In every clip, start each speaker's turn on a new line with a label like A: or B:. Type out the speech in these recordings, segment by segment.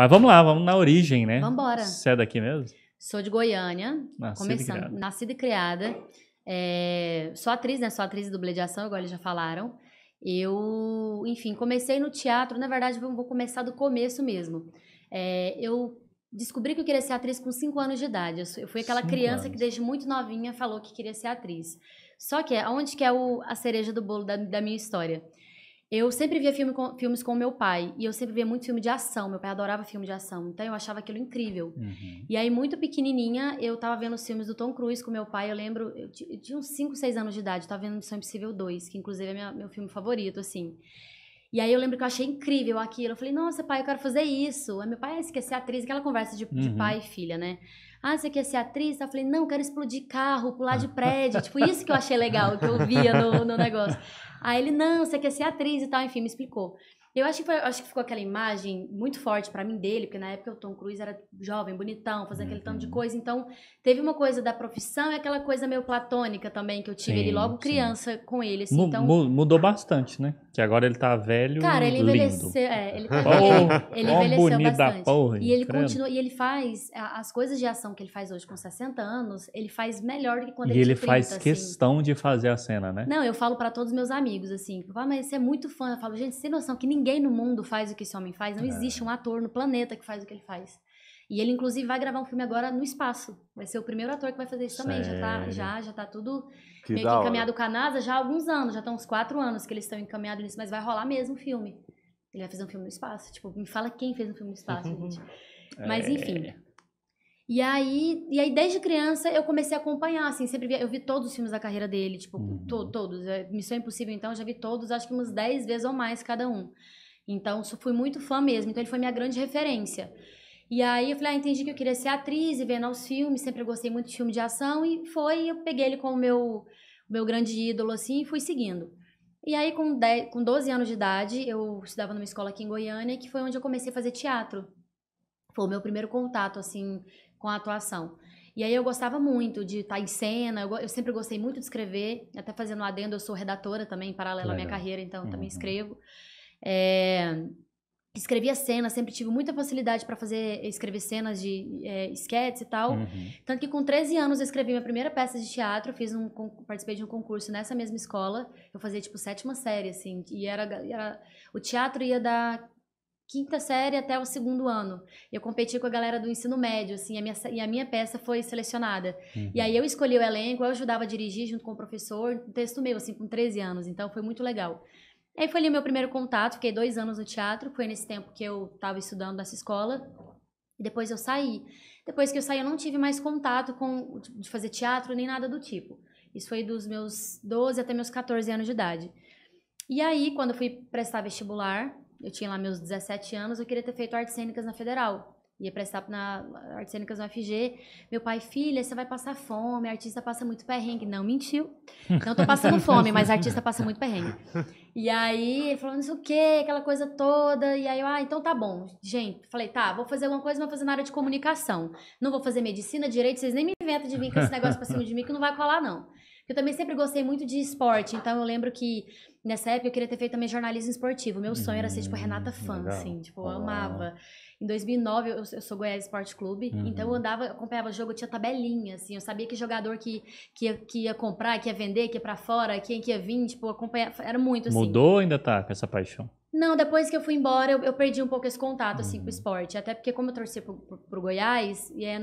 A: Mas vamos lá, vamos na origem, né?
B: Vambora.
A: Você é daqui mesmo?
B: Sou de Goiânia,
A: Nascida
B: e criada. Sou atriz, né? Sou atriz de dublê de ação, igual eles já falaram. Eu, enfim, comecei no teatro. Na verdade, vou começar do começo mesmo. Eu descobri que eu queria ser atriz com 5 anos de idade. Eu fui aquela criança que desde muito novinha falou que queria ser atriz. Só que onde que é a cereja do bolo da minha história? Eu sempre via filmes com meu pai, e eu sempre via muito filme de ação. Meu pai adorava filme de ação, então eu achava aquilo incrível.
A: Uhum.
B: E aí, muito pequenininha, eu tava vendo os filmes do Tom Cruise com meu pai. Eu lembro, eu tinha uns 5, 6 anos de idade, eu tava vendo Missão Impossível 2, que inclusive é meu filme favorito, assim. E aí eu lembro que eu achei incrível aquilo. Eu falei, nossa, pai, eu quero fazer isso. Aí meu pai, você quer ser atriz? Aquela conversa de pai e filha, né? Ah, você quer ser atriz? Eu falei, não, eu quero explodir carro, pular de prédio. Tipo, isso que eu achei legal, que eu via no negócio. Aí ele, não, você quer ser atriz e tal. Enfim, me explicou. Eu acho que ficou aquela imagem muito forte pra mim dele, porque na época o Tom Cruise era jovem, bonitão, fazendo aquele tanto de coisa. Então, teve uma coisa da profissão e aquela coisa meio platônica também, que eu tive ali logo criança com ele, assim. Então,
A: mudou bastante, né? Que agora ele tá velho
B: cara,
A: e
B: ele
A: lindo.
B: envelheceu, ele envelheceu bastante.
A: Porra,
B: E ele continua, e ele faz as coisas de ação que ele faz hoje com 60 anos, ele faz melhor do que quando ele tinha 30,
A: faz questão de fazer a cena, né?
B: Não, eu falo pra todos os meus amigos, assim, mas você é muito fã. Eu falo, gente, você tem noção que ninguém no mundo faz o que esse homem faz? Não existe um ator no planeta que faz o que ele faz. E ele, inclusive, vai gravar um filme agora no espaço. Vai ser o primeiro ator que vai fazer isso também. Já tá tudo meio que encaminhado com a NASA já há alguns anos. Já estão uns 4 anos que eles estão encaminhados nisso, mas vai rolar mesmo o filme. Ele vai fazer um filme no espaço. Tipo, me fala quem fez um filme no espaço, gente. Mas, enfim. E aí, desde criança, eu comecei a acompanhar, assim, eu vi todos os filmes da carreira dele, tipo, todos. Missão Impossível, então, eu já vi todos, acho que umas 10 vezes ou mais cada um. Então, fui muito fã mesmo. Então, ele foi minha grande referência. E aí, eu falei, entendi que eu queria ser atriz e vendo os filmes, sempre gostei muito de filme de ação, e eu peguei ele como meu grande ídolo, assim, e fui seguindo. E aí, com 12 anos de idade, eu estudava numa escola aqui em Goiânia, que foi onde eu comecei a fazer teatro. Foi o meu primeiro contato, assim, com a atuação. E aí eu gostava muito de estar em cena, eu sempre gostei muito de escrever, até fazendo um adendo, eu sou redatora também, paralelo à minha carreira, então também escrevo. Escrevia cenas, sempre tive muita facilidade para escrever cenas de sketches e tal. Tanto que com 13 anos eu escrevi minha primeira peça de teatro, participei de um concurso nessa mesma escola. Eu fazia tipo 7ª série, assim, e o teatro ia da 5ª série até o 2º ano. Eu competi com a galera do ensino médio, assim, e a minha peça foi selecionada. E aí eu escolhi o elenco, eu ajudava a dirigir junto com o professor, um texto meu, assim, com 13 anos, então foi muito legal. Aí foi ali o meu primeiro contato, fiquei 2 anos no teatro, foi nesse tempo que eu estava estudando nessa escola, e depois eu saí. Depois que eu saí, eu não tive mais contato de fazer teatro, nem nada do tipo. Isso foi dos meus 12 até meus 14 anos de idade. E aí, quando eu fui prestar vestibular, eu tinha lá meus 17 anos, eu queria ter feito artes cênicas na Federal. Ia prestar na artes cênicas na UFG. Meu pai, filha, você vai passar fome, artista passa muito perrengue. Não, mentiu. Não tô passando fome, mas artista passa muito perrengue. E aí, ele falou, não sei o quê, aquela coisa toda. E aí eu, então tá bom. Gente, falei, tá, vou fazer alguma coisa, mas vou fazer na área de comunicação. Não vou fazer medicina, direito, vocês nem me inventam de vir com esse negócio pra cima de mim que não vai colar, não. Eu também sempre gostei muito de esporte, então eu lembro que nessa época eu queria ter feito também jornalismo esportivo. Meu sonho era ser, tipo, Renata Fã, assim, tipo, eu amava. Em 2009, eu sou Goiás Esporte Clube, então eu acompanhava o jogo, eu tinha tabelinha, assim, eu sabia que jogador que ia comprar, que ia vender, que ia pra fora, quem que ia vir, tipo, acompanhar, era muito, assim.
A: Mudou ou ainda tá com essa paixão?
B: Não, depois que eu fui embora, eu perdi um pouco esse contato, assim, com o esporte. Até porque como eu torci pro Goiás, e aí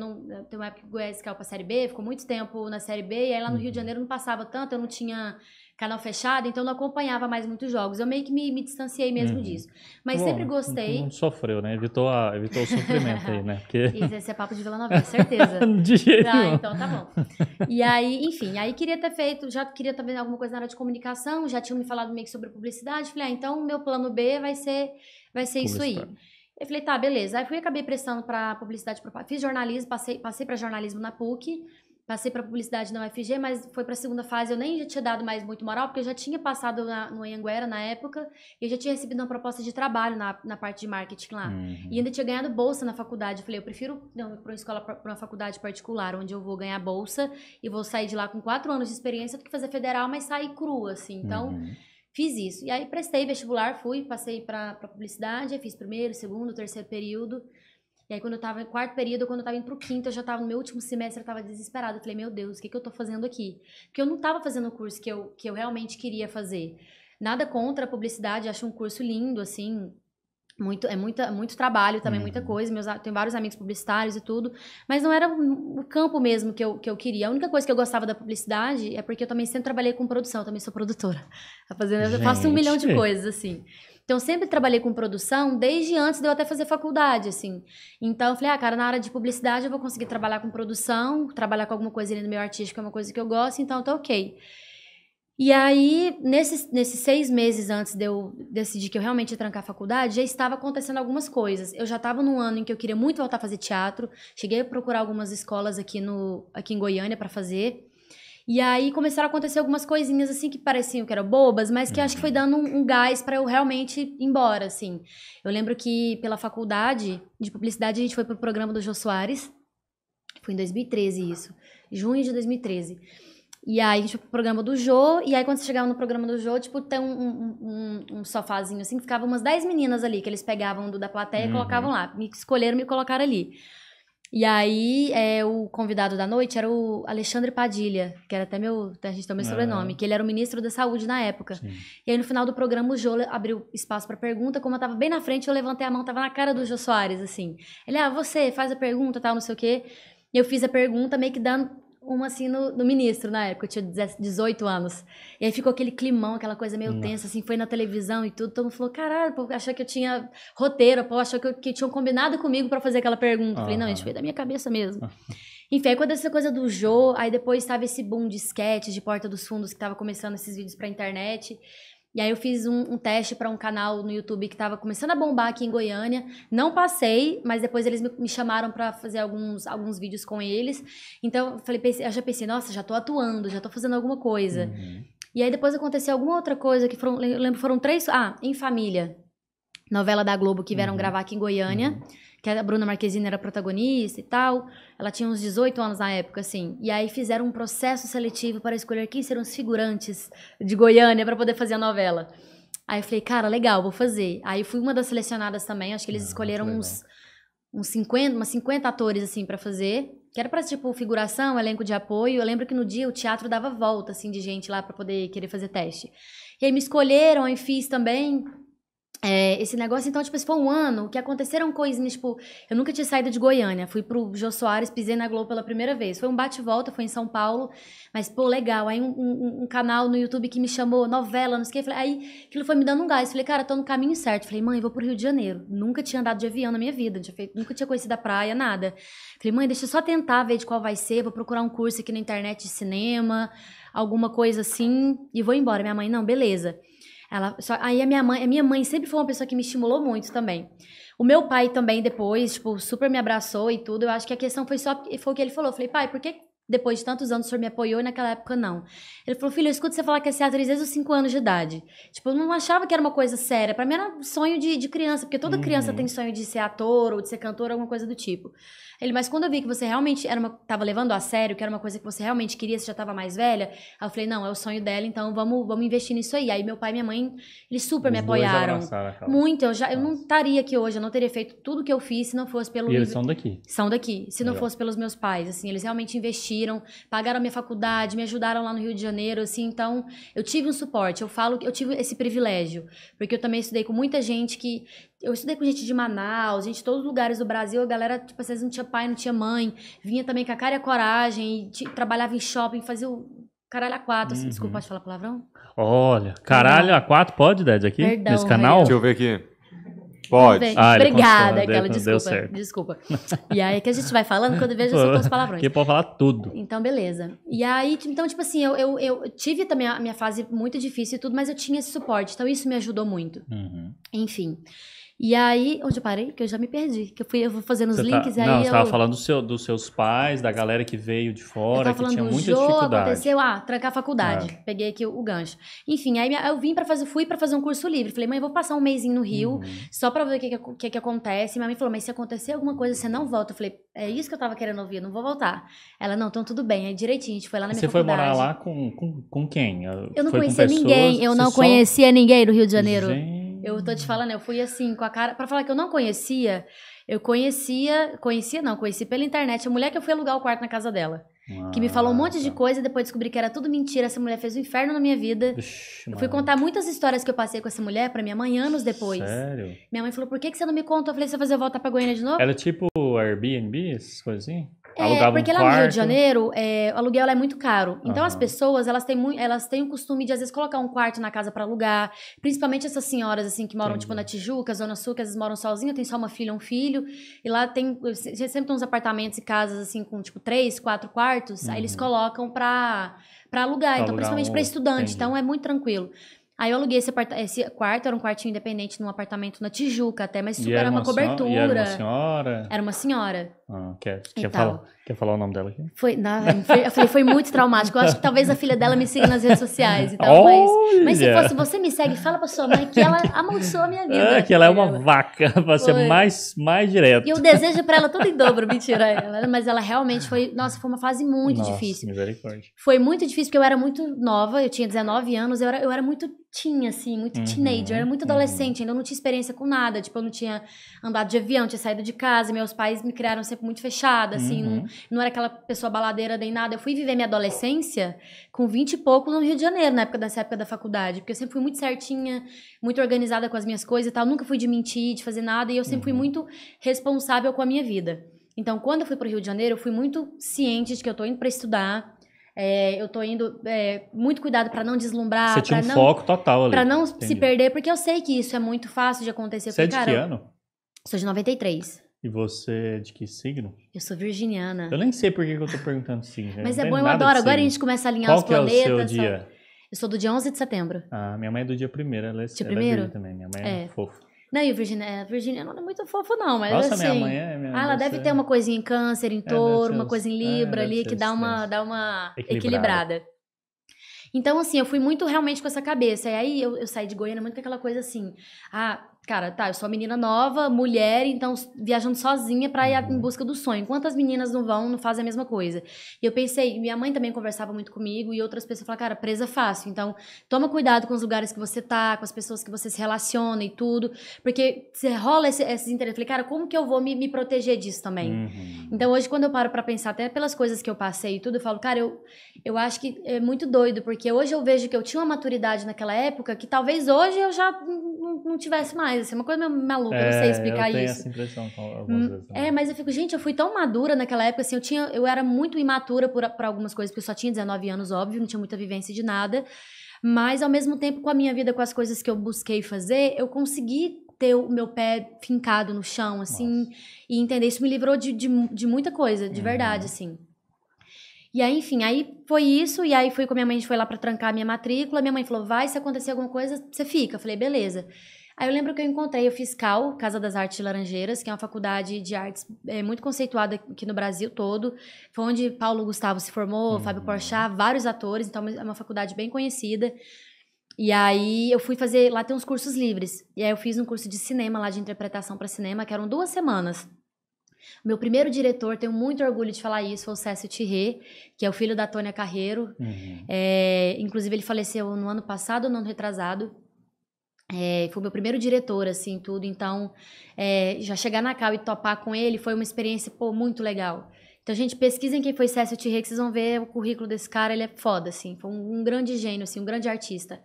B: tem uma época que o Goiás caiu pra Série B, ficou muito tempo na Série B, e aí lá no Rio de Janeiro não passava tanto, eu não tinha canal fechado, então eu não acompanhava mais muitos jogos. Eu meio que me distanciei mesmo disso. Mas sempre gostei.
A: Não sofreu, né? Evitou o sofrimento aí, né? Porque...
B: Esse é papo de Vila Nova, certeza.
A: De jeito
B: nenhum. Então tá bom. E aí, enfim, aí queria ter feito, já queria também alguma coisa na área de comunicação, já tinham me falado meio que sobre publicidade. Falei, então meu plano B vai ser isso aí. Eu falei, tá, beleza. Aí acabei prestando pra publicidade, fiz jornalismo, passei pra jornalismo na PUC. Passei para publicidade na UFG, mas foi para a segunda fase. Eu nem já tinha dado mais muito moral, porque eu já tinha passado no Anhanguera na época, e eu já tinha recebido uma proposta de trabalho na parte de marketing lá. E ainda tinha ganhado bolsa na faculdade. Eu falei, eu prefiro ir para uma faculdade particular, onde eu vou ganhar bolsa e vou sair de lá com 4 anos de experiência do que fazer federal, mas sair crua, assim. Então, Fiz isso. E aí prestei vestibular, passei pra publicidade, aí fiz primeiro, segundo, terceiro período. E aí quando eu tava em quarto período, quando eu tava indo pro quinto, eu já tava no meu último semestre, eu tava desesperada. Eu falei, meu Deus, o que eu tô fazendo aqui? Porque eu não tava fazendo o curso que eu realmente queria fazer. Nada contra a publicidade, acho um curso lindo, assim, muito trabalho também, muita coisa. Tenho vários amigos publicitários e tudo, mas não era o campo mesmo que eu queria. A única coisa que eu gostava da publicidade é porque eu também sempre trabalhei com produção, eu também sou produtora. Eu faço 1 milhão de coisas, assim. Então, sempre trabalhei com produção desde antes de eu até fazer faculdade, assim. Então, eu falei, cara, na área de publicidade eu vou conseguir trabalhar com produção, trabalhar com alguma coisa ali no meio artístico, é uma coisa que eu gosto, então tá ok. E aí, nesses 6 meses antes de eu decidir que eu realmente ia trancar a faculdade, já estava acontecendo algumas coisas. Eu já estava num ano em que eu queria muito voltar a fazer teatro. Cheguei a procurar algumas escolas aqui em Goiânia para fazer. E aí começaram a acontecer algumas coisinhas assim que pareciam que eram bobas, mas que acho que foi dando um gás para eu realmente ir embora, assim. Eu lembro que pela faculdade de publicidade a gente foi pro programa do Jô Soares. Foi em 2013 isso. Junho de 2013. E aí a gente foi pro programa do Jô, e aí quando você chegava no programa do Jô, tipo, tem um sofazinho assim, que ficavam umas 10 meninas ali, que eles pegavam da plateia e colocavam lá. Me escolheram, me colocaram ali. E aí, o convidado da noite era o Alexandre Padilha, que era até a gente tem o meu sobrenome, que ele era o ministro da Saúde na época. Sim. E aí, no final do programa, o Jô abriu espaço pra pergunta. Como eu tava bem na frente, eu levantei a mão, tava na cara do Jô Soares, assim. Ele, você faz a pergunta, tal, não sei o quê. E eu fiz a pergunta, meio que dando uma assim no ministro na época, eu tinha 18 anos. E aí ficou aquele climão, aquela coisa meio tensa, assim, foi na televisão e tudo. Todo mundo falou, caralho, o povo achou que eu tinha roteiro, o povo achou que tinham combinado comigo pra fazer aquela pergunta. Falei, não, gente, foi da minha cabeça mesmo. Enfim, aí quando essa coisa do Jô, aí depois tava esse boom de sketch, de Porta dos Fundos, que tava começando esses vídeos pra internet. E aí eu fiz um teste para um canal no YouTube que tava começando a bombar aqui em Goiânia. Não passei, mas depois eles me chamaram para fazer alguns vídeos com eles. Então eu já pensei, nossa, já tô atuando, já tô fazendo alguma coisa. E aí depois aconteceu alguma outra coisa, eu lembro, foram 3... Em Família, novela da Globo que vieram gravar aqui em Goiânia. Que a Bruna Marquezine era protagonista e tal. Ela tinha uns 18 anos na época, assim. E aí fizeram um processo seletivo para escolher quem seriam os figurantes de Goiânia para poder fazer a novela. Aí eu falei, cara, legal, vou fazer. Aí fui uma das selecionadas também. Acho que eles escolheram umas 50 atores, assim, para fazer. Que era pra, tipo, figuração, elenco de apoio. Eu lembro que no dia o teatro dava volta, assim, de gente lá para poder querer fazer teste. E aí me escolheram, aí fiz também... esse negócio, então, tipo, foi um ano que aconteceram coisinhas, tipo, eu nunca tinha saído de Goiânia, fui pro Jô Soares, pisei na Globo pela primeira vez, foi um bate-volta, foi em São Paulo, mas, pô, legal, aí um canal no YouTube que me chamou, novela, não sei o que, aí aquilo foi me dando um gás, falei, cara, tô no caminho certo, falei, mãe, vou pro Rio de Janeiro, nunca tinha andado de avião na minha vida, nunca tinha conhecido a praia, nada, falei, mãe, deixa eu só tentar ver de qual vai ser, vou procurar um curso aqui na internet de cinema, alguma coisa assim, e vou embora, minha mãe, não, beleza. Aí a minha mãe sempre foi uma pessoa que me estimulou muito também. O meu pai também depois, tipo, super me abraçou e tudo. Eu acho que a questão foi o que ele falou. Eu falei, pai, por que depois de tantos anos o senhor me apoiou e naquela época não? Ele falou, filho, eu escuto você falar que é ser atriz desde os 5 anos de idade. Tipo, eu não achava que era uma coisa séria. Pra mim era sonho de criança, porque toda criança tem sonho de ser ator ou de ser cantor, alguma coisa do tipo. Mas quando eu vi que você realmente tava levando a sério, que era uma coisa que você realmente queria, você já tava mais velha, aí eu falei, não, é o sonho dela, então vamos investir nisso aí. Aí meu pai e minha mãe, eles super me apoiaram. Muito, eu não estaria aqui hoje, eu não teria feito tudo que eu fiz se não fosse pelo...
A: E eles são daqui?
B: São daqui, se não fosse pelos meus pais, assim, eles realmente investiram, pagaram a minha faculdade, me ajudaram lá no Rio de Janeiro, assim, então eu tive um suporte, eu falo que eu tive esse privilégio, porque eu também estudei com muita gente eu estudei com gente de Manaus, gente de todos os lugares do Brasil, a galera, tipo, às vezes não tinha pai, não tinha mãe, vinha também com a cara e a coragem, e trabalhava em shopping, fazia o caralho a 4, assim, desculpa, pode falar palavrão?
A: Olha, caralho a 4 pode, Ded, aqui?
B: Perdão,
A: nesse canal?
C: Deixa eu ver aqui. Pode.
B: Obrigada, aquela, desculpa. E aí que a gente vai falando, quando eu vejo eu solto os palavrões.
A: Aqui pode falar tudo.
B: Então, beleza. E aí, então, tipo assim, eu tive também a minha fase muito difícil e tudo, mas eu tinha esse suporte, então isso me ajudou muito. Enfim. E aí, onde eu parei? Que eu já me perdi. Que eu vou fazendo os
A: Você
B: links e aí
A: não, você tava
B: eu...
A: falando dos seus pais, da galera que veio de
B: Eu
A: fora,
B: tava
A: que
B: falando
A: tinha
B: do
A: muita
B: Jô,
A: dificuldade.
B: aconteceu, trancar a faculdade. Peguei aqui o gancho. Enfim, aí eu fui pra fazer um curso livre. Falei, mãe, eu vou passar um mêsinho no Rio, só pra ver o que acontece. Minha mãe falou, mas se acontecer alguma coisa, você não volta. Eu falei, é isso que eu tava querendo ouvir, eu não vou voltar. Ela, não, então tudo bem. Aí direitinho, a gente foi lá na minha
A: Você foi
B: faculdade.
A: morar lá com quem?
B: Eu não
A: Foi com
B: conhecia ninguém,
A: pessoas?
B: eu
A: Você
B: não
A: só-
B: conhecia ninguém do Rio de Janeiro.
A: Gente.
B: Eu tô te falando, eu fui assim, com a cara... Pra falar que eu não conhecia, eu conheci pela internet a mulher que eu fui alugar o quarto na casa dela. Que me falou um monte de
A: Tá.
B: coisa, depois descobri que era tudo mentira. Essa mulher fez um inferno na minha vida.
A: Vixe,
B: Eu fui
A: mano.
B: contar muitas histórias que eu passei com essa mulher pra minha mãe anos depois.
A: Sério?
B: Minha mãe falou, por que você não me conta? Eu falei, você vai fazer eu voltar pra Goiânia de novo?
A: Era tipo Airbnb, essas coisas assim? Alugava
B: Porque
A: um
B: lá no Rio
A: quarto.
B: de Janeiro, o aluguel lá é muito caro. Então as
A: Aham.
B: pessoas, elas têm o costume de às vezes colocar um quarto na casa pra alugar. Principalmente essas senhoras assim que moram
A: Entendi.
B: tipo na Tijuca, Zona Sul, que às vezes moram sozinhas, tem só uma filha, um filho. E lá sempre tem uns apartamentos e casas assim com tipo 3, 4 quartos. Aí eles colocam pra alugar.
A: Pra
B: Então
A: alugar
B: principalmente pra estudante.
A: entendi.
B: Então é muito tranquilo. Aí eu aluguei esse quarto, era um quartinho independente num apartamento na Tijuca até, mas super era uma cobertura.
A: E era uma senhora?
B: Era uma senhora.
A: Quer
B: tal.
A: falar o nome dela aqui?
B: Eu falei, foi muito traumático. Eu acho que talvez a filha dela me siga nas redes sociais e tal. Mas se
A: Olha!
B: fosse você me segue, fala pra sua mãe que ela amaldiçoou a minha vida.
A: É, que ela é uma vaca, pra ser
B: Foi.
A: mais direto.
B: E eu desejo pra ela tudo em dobro, mentira. Mas ela realmente foi... Nossa, foi uma fase muito
A: Nossa,
B: difícil.
A: misericórdia.
B: Foi muito difícil porque eu era muito nova, eu tinha 19 anos, eu era muito teen, assim, muito teenager, eu era muito adolescente, ainda eu não tinha experiência com nada, tipo, eu não tinha andado de avião, tinha saído de casa, meus pais me criaram sempre muito fechada, assim, não era aquela pessoa baladeira nem nada. Eu fui viver minha adolescência com 20 e pouco no Rio de Janeiro, nessa época da faculdade, porque eu sempre fui muito certinha, muito organizada com as minhas coisas e tal, nunca fui de mentir, de fazer nada, e eu sempre fui muito responsável com a minha vida. Então, quando eu fui pro Rio de Janeiro, eu fui muito ciente de que eu tô indo pra estudar. Eu tô indo muito cuidado pra não deslumbrar.
A: Você tinha um foco total ali.
B: Pra não
A: Entendi.
B: se perder, porque eu sei que isso é muito fácil de acontecer.
A: Você é
B: porque,
A: de que ano?
B: Sou de 93.
A: E você é de que signo?
B: Eu sou virginiana.
A: Eu nem sei por que eu tô perguntando signo.
B: Mas
A: não
B: é
A: tem
B: bom, eu
A: nada de
B: adoro. Agora a
A: signo.
B: gente começa a alinhar
A: Qual
B: os
A: que é o
B: planetas.
A: seu dia?
B: Eu sou do dia 11 de setembro.
A: Minha mãe é do dia 1º, ela é
B: Dia
A: ela é
B: primeiro?
A: virgem também. Minha mãe é fofa.
B: Não, e o virginiano não é muito fofo, não, mas
A: Nossa,
B: assim...
A: minha mãe é...
B: ela deve ter uma coisinha em câncer, em
A: deve
B: touro,
A: ser
B: uma coisa em libra
A: deve
B: ali,
A: ser
B: que dá
A: isso
B: uma
A: mesmo.
B: equilibrada. Então, assim, eu fui muito realmente com essa cabeça. E aí, eu saí de Goiânia muito com aquela coisa assim... Cara, eu sou uma menina nova, mulher, então viajando sozinha pra ir em busca do sonho. Quantas meninas não fazem a mesma coisa? E eu pensei, minha mãe também conversava muito comigo e outras pessoas falaram, cara, presa fácil. Então, toma cuidado com os lugares que você tá, com as pessoas que você se relaciona e tudo. Porque você rola esses interesses. Eu falei, cara, como que eu vou me proteger disso também? Então, hoje, quando eu paro pra pensar, até pelas coisas que eu passei e tudo, eu falo, cara, eu acho que é muito doido, porque hoje eu vejo que eu tinha uma maturidade naquela época que talvez hoje eu já não tivesse mais. Assim, uma coisa meio maluca, eu não sei explicar
A: eu tenho
B: isso.
A: essa impressão algumas vezes. Também.
B: Mas eu fico, gente, eu fui tão madura naquela época, assim, eu era muito imatura por algumas coisas, porque eu só tinha 19 anos, óbvio, não tinha muita vivência de nada, mas ao mesmo tempo, com a minha vida, com as coisas que eu busquei fazer, eu consegui ter o meu pé fincado no chão, assim, e entender, isso me livrou de muita coisa, de verdade, assim. E aí, enfim, aí foi isso, e aí fui com a minha mãe, a gente foi lá pra trancar a minha matrícula, minha mãe falou, se acontecer alguma coisa, você fica. Eu falei, beleza. Aí eu lembro que eu fiz CAL, Casa das Artes de Laranjeiras, que é uma faculdade de artes muito conceituada aqui no Brasil todo. Foi onde Paulo Gustavo se formou, Fábio Porchat, vários atores, então é uma faculdade bem conhecida. E aí eu fui fazer, lá tem uns cursos livres. E aí eu fiz um curso de cinema lá, de interpretação para cinema, que eram 2 semanas. Meu primeiro diretor, tenho muito orgulho de falar isso, foi o Cécio Thierry, que é o filho da Tônia Carreiro. Inclusive ele faleceu no ano passado ou no ano retrasado. Foi meu primeiro diretor, assim, tudo. Então, já chegar na CAU e topar com ele foi uma experiência, muito legal. Então, gente, pesquisem quem foi Cécio Thierry, que vocês vão ver o currículo desse cara, ele é foda, assim. Foi um grande gênio, assim, um grande artista.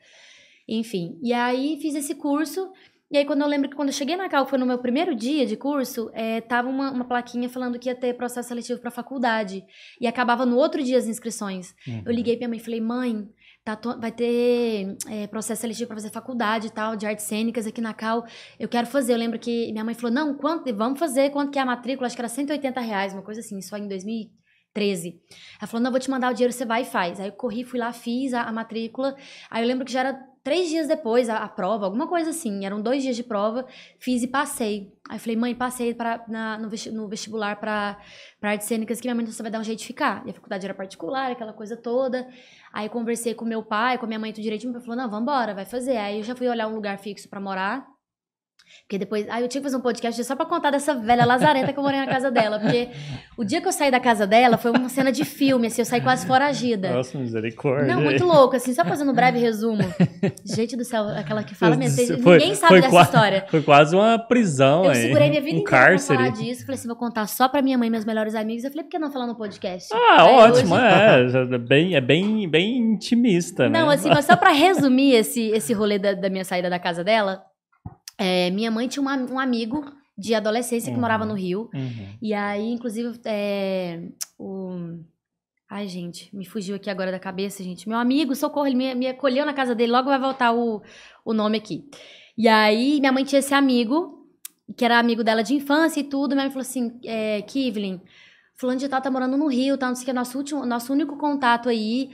B: Enfim, e aí fiz esse curso, e aí eu lembro que quando eu cheguei na CAU, foi no meu primeiro dia de curso, tava uma plaquinha falando que ia ter processo seletivo pra faculdade, e acabava no outro dia as inscrições. Eu liguei pra minha mãe e falei, mãe... vai ter processo seletivo para fazer faculdade e tal, de artes cênicas aqui na CAU. Eu quero fazer. Eu lembro que minha mãe falou, não, vamos fazer, quanto que é a matrícula? Acho que era R$180, uma coisa assim, só em 2013. Ela falou, não, eu vou te mandar o dinheiro, você vai e faz. Aí eu corri, fui lá, fiz a matrícula. Aí eu lembro que já era 3 dias depois a prova, alguma coisa assim. Eram 2 dias de prova, fiz e passei. Aí eu falei, mãe, passei no vestibular para artes cênicas, que minha mãe só vai dar um jeito de ficar. E a faculdade era particular, aquela coisa toda. Aí eu conversei com meu pai, com a minha mãe, tudo direitinho. Meu pai falou, não, vambora, vai fazer. Aí eu já fui olhar um lugar fixo para morar. Porque depois... Aí eu tinha que fazer um podcast só pra contar dessa velha lazarenta que eu morei na casa dela. Porque o dia que eu saí da casa dela foi uma cena de filme, assim, eu saí quase foragida.
A: Nossa, misericórdia.
B: Não, muito louco, assim, só fazendo um breve resumo. Gente do céu, aquela que fala mesmo. Ninguém sabe dessa história.
A: Foi quase uma prisão,
B: eu segurei minha vida inteira
A: cárcere.
B: pra falar disso. Falei assim, vou contar só pra minha mãe e meus melhores amigos. Eu falei, por que não falar no podcast?
A: Ah,
B: aí
A: ótimo,
B: hoje...
A: é bem intimista, né?
B: Não, assim, mas só pra resumir esse rolê da minha saída da casa dela... minha mãe tinha um amigo de adolescência que morava no Rio. E aí, inclusive, Ai, gente, me fugiu aqui agora da cabeça, gente. Meu amigo, socorro, ele me acolheu na casa dele, logo vai voltar o nome aqui. E aí, minha mãe tinha esse amigo, que era amigo dela de infância e tudo. Minha mãe falou assim, Kivlin, fulano de tal tá morando no Rio, tá, não sei o que, nosso único contato aí,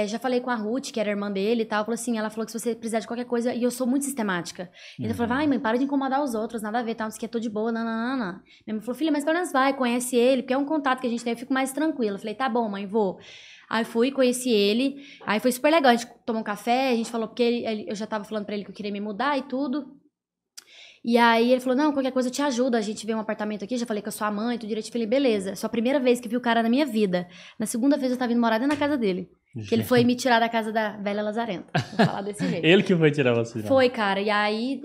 B: já falei com a Ruth, que era irmã dele e tal, ela falou que se você precisar de qualquer coisa, e eu sou muito sistemática. Então eu falei, ai mãe, para de incomodar os outros, nada a ver, tal, não sei o que, eu tô de boa, não. Minha mãe falou, filha, mas pelo menos vai, conhece ele, porque é um contato que a gente tem, eu fico mais tranquila. Eu falei, tá bom, mãe, vou. Aí fui, conheci ele, aí foi super legal, a gente tomou um café, a gente falou, porque eu já tava falando pra ele que eu queria me mudar e tudo. E aí ele falou, não, qualquer coisa eu te ajudo, a gente vê um apartamento aqui, já falei com a sua mãe, tudo direito. Eu falei, beleza, só a primeira vez que vi o cara na minha vida. Na segunda vez eu tava indo morar dentro da casa dele. Que ele foi me tirar da casa da velha lazarenta. Vou falar desse jeito.
A: Ele que foi tirar você.
B: Foi, cara. E aí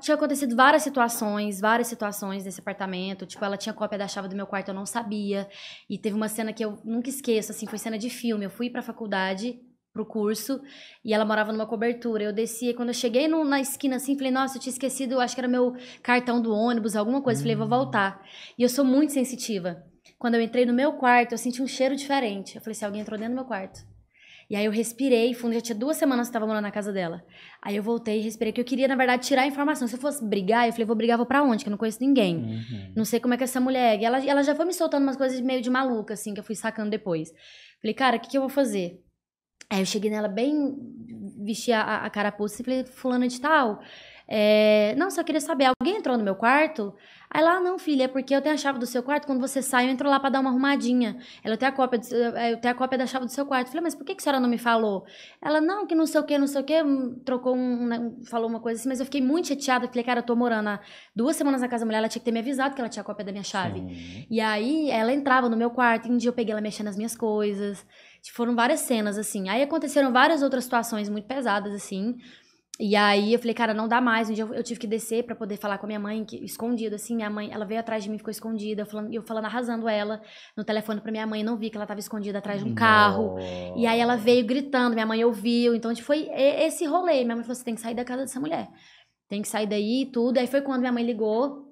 B: tinha acontecido várias situações desse apartamento. Tipo, ela tinha cópia da chave do meu quarto, eu não sabia. E teve uma cena que eu nunca esqueço, assim, foi cena de filme. Eu fui pra faculdade, pro curso, e ela morava numa cobertura. Eu desci, e quando eu cheguei na esquina assim, falei, nossa, eu tinha esquecido, acho que era meu cartão do ônibus, alguma coisa. Falei, vou voltar. E eu sou muito sensitiva. Quando eu entrei no meu quarto, eu senti um cheiro diferente. Eu falei assim, alguém entrou dentro do meu quarto. E aí eu respirei fundo, já tinha 2 semanas que eu tava morando na casa dela. Aí eu voltei e respirei, que eu queria, na verdade, tirar a informação. Se eu fosse brigar, eu falei, vou brigar, vou pra onde? Que eu não conheço ninguém. Não sei como é que é essa mulher. E ela já foi me soltando umas coisas meio de maluca, assim, que eu fui sacando depois. Falei, cara, o que eu vou fazer? Aí eu cheguei nela bem, vesti a carapuça e falei, fulana de tal, não, só queria saber, alguém entrou no meu quarto? Aí lá, não, filha, é porque eu tenho a chave do seu quarto, quando você sai, eu entro lá pra dar uma arrumadinha. Eu tenho a cópia da chave do seu quarto. Eu falei, mas por que a senhora não me falou? Ela, não, que não sei o que, trocou falou uma coisa assim, mas eu fiquei muito chateada, falei, cara, eu tô morando há 2 semanas na casa da mulher, ela tinha que ter me avisado que ela tinha a cópia da minha chave. Sim. E aí, ela entrava no meu quarto, e um dia eu peguei ela mexendo nas minhas coisas, foram várias cenas, assim. Aí aconteceram várias outras situações muito pesadas, assim. E aí eu falei, cara, não dá mais. Um dia eu tive que descer pra poder falar com a minha mãe, escondida, assim. Minha mãe, ela veio atrás de mim, ficou escondida. Eu falando, arrasando ela no telefone pra minha mãe. Não vi que ela tava escondida atrás de um carro. E aí ela veio gritando, minha mãe ouviu. Então, foi esse rolê. Minha mãe falou, você tem que sair da casa dessa mulher. Tem que sair daí e tudo. Aí foi quando minha mãe ligou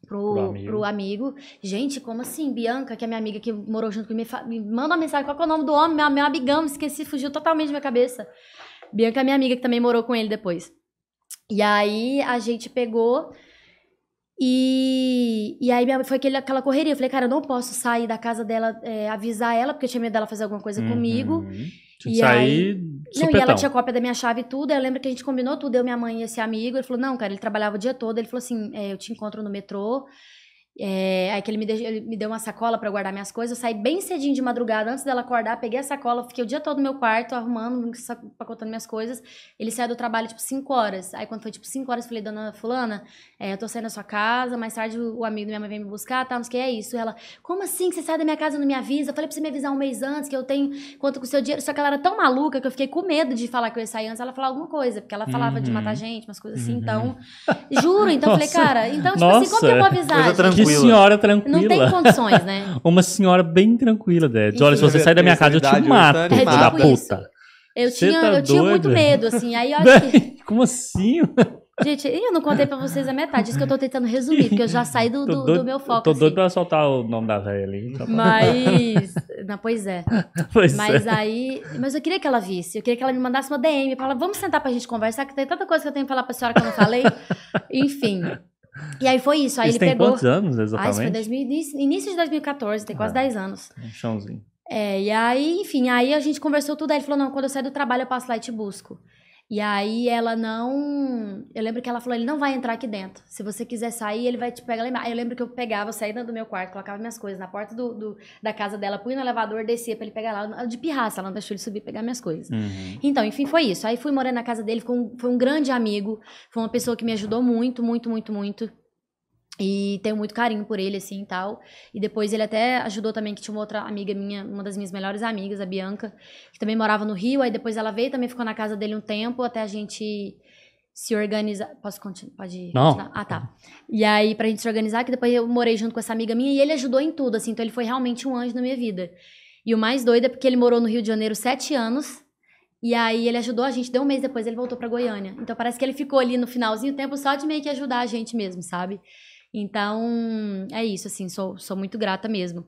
B: pro amigo. Gente, como assim? Bianca, que é minha amiga que morou junto comigo, me manda uma mensagem. Qual que é o nome do homem? Meu amigão, esqueci, fugiu totalmente da minha cabeça. Bianca é minha amiga que também morou com ele depois. E aí a gente pegou e aí foi aquela correria. Eu falei, cara, eu não posso sair da casa dela, avisar ela, porque eu tinha medo dela fazer alguma coisa comigo.
A: Tinha que sair supetão.
B: Não, e ela tinha cópia da minha chave e tudo. Eu lembro que a gente combinou tudo, eu, minha mãe e esse amigo. Ele falou, não, cara, ele trabalhava o dia todo. Ele falou assim, eu te encontro no metrô. Aí que ele me deu uma sacola pra eu guardar minhas coisas. Eu saí bem cedinho de madrugada, antes dela acordar, peguei a sacola, fiquei o dia todo no meu quarto, arrumando, empacotando minhas coisas. Ele saiu do trabalho, 5 horas. Aí quando foi, 5 horas, eu falei, dona fulana, eu tô saindo da sua casa, mais tarde o amigo da minha mãe vem me buscar, não sei o que, é isso. Ela, como assim que você sai da minha casa e não me avisa? Eu falei pra você me avisar 1 mês antes, que eu tenho conta com o seu dinheiro. Só que ela era tão maluca que eu fiquei com medo de falar que eu ia sair antes, ela falar alguma coisa, porque ela falava de matar gente, umas coisas assim, então... Juro, então eu falei, cara, então, assim, como que eu vou avisar?
A: Que senhora tranquila.
B: Não tem condições, né?
A: Uma senhora bem tranquila, Ded. Olha, se você sair da minha casa, eu te mato, filho da puta.
B: Eu tinha muito medo, assim. Aí eu acho que...
A: Como assim?
B: Gente, eu não contei pra vocês a metade. Isso que eu tô tentando resumir, porque eu já saí do meu foco.
A: Tô doido pra soltar o nome da velha ali.
B: Mas... Não, pois é. Mas eu queria que ela visse. Eu queria que ela me mandasse uma DM. Pra ela, vamos sentar pra gente conversar, que tem tanta coisa que eu tenho que falar pra senhora que eu não falei. Enfim... E aí foi isso, aí ele pegou...
A: quantos anos, exatamente?
B: Isso foi início de 2014, tem quase 10 anos.
A: Um chãozinho.
B: E aí, enfim, aí a gente conversou tudo, aí ele falou, não, quando eu sair do trabalho eu passo lá e te busco. E aí ela não... Eu lembro que ela falou, ele não vai entrar aqui dentro. Se você quiser sair, ele vai te pegar lá embaixo. Aí eu lembro que eu pegava, eu saía do meu quarto, colocava minhas coisas na porta da casa dela, punha no elevador, descia pra ele pegar lá. De pirraça, ela não deixou ele subir e pegar minhas coisas. Então, enfim, foi isso. Aí fui morando na casa dele, foi um grande amigo. Foi uma pessoa que me ajudou muito, muito, muito, muito. E tenho muito carinho por ele, assim, e tal. E depois ele até ajudou também, que tinha uma outra amiga minha, uma das minhas melhores amigas, a Bianca, que também morava no Rio. Aí depois ela veio, também ficou na casa dele um tempo, até a gente se organizar. Posso continuar? Pode
A: Não.
B: continuar? Ah, tá. E aí, pra gente se organizar, que depois eu morei junto com essa amiga minha, e ele ajudou em tudo, assim. Então ele foi realmente um anjo na minha vida. E o mais doido é porque ele morou no Rio de Janeiro 7 anos. E aí ele ajudou a gente, deu um mês depois ele voltou pra Goiânia. Então parece que ele ficou ali no finalzinho do tempo só de meio que ajudar a gente mesmo, sabe? Então, é isso, assim, sou muito grata mesmo.